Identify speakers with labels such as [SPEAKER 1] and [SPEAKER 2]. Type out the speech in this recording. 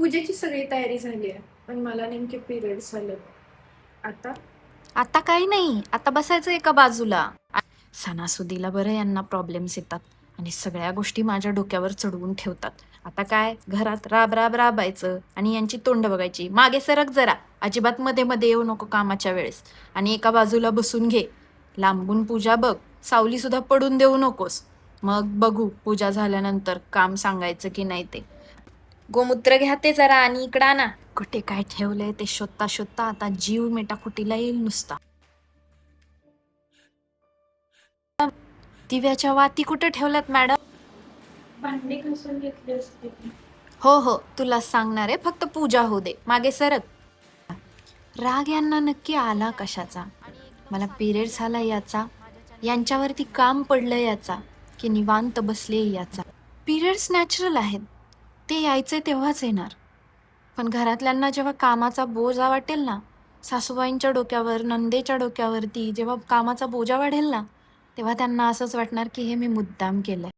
[SPEAKER 1] पूजेची सगळी तयारी झाली आहे, पण मला नेमके पिरियड्स आले. आता
[SPEAKER 2] आता काही नाही, आता बसायचं एका बाजूला. सणासुदीला बरं यांना प्रॉब्लेम्स येतात आणि सगळ्या गोष्टी माझ्या डोक्यावर चढवून ठेवतात. आता काय, घरात राब राब राबायचं आणि यांची तोंड बघायची. मागे सरक जरा, अजिबात मध्ये मध्ये येऊ नको कामाच्या वेळेस, आणि एका बाजूला बसून घे. लांबून पूजा बघ, सावली सुद्धा पडून देऊ नकोस. मग बघू पूजा झाल्यानंतर काम सांगायचं की नाही ते. गोमूत्र घ्या ते जरा आणि इकडं आणा. कुठे काय ठेवलंय ते शोधता शोधता आता जीव मेटाकुटीला येईल नुसता. दिव्याच्या वाती कुठे ठेवल्यात मॅडम?
[SPEAKER 1] भांडी घासून घेतली असते.
[SPEAKER 2] हो हो, तुला सांगणार आहे, फक्त पूजा होऊ दे. मागे सरक. राग यांना नक्की आला कशाचा? मला पिरियड्स आला याचा, यांच्यावरती काम पडलं याचा, की निवांत बसले याचा. पिरियड्स नॅचरल आहेत, ते यायचे तेव्हाच येणार. पण घरातल्यांना जेव्हा कामाचा बोजा वाटेल ना, सासूबाईंच्या डोक्यावर, नंदेच्या डोक्यावरती जेव्हा कामाचा बोजा वाढेल ना, तेव्हा त्यांना असंच वाटणार की हे मी मुद्दाम केलंय.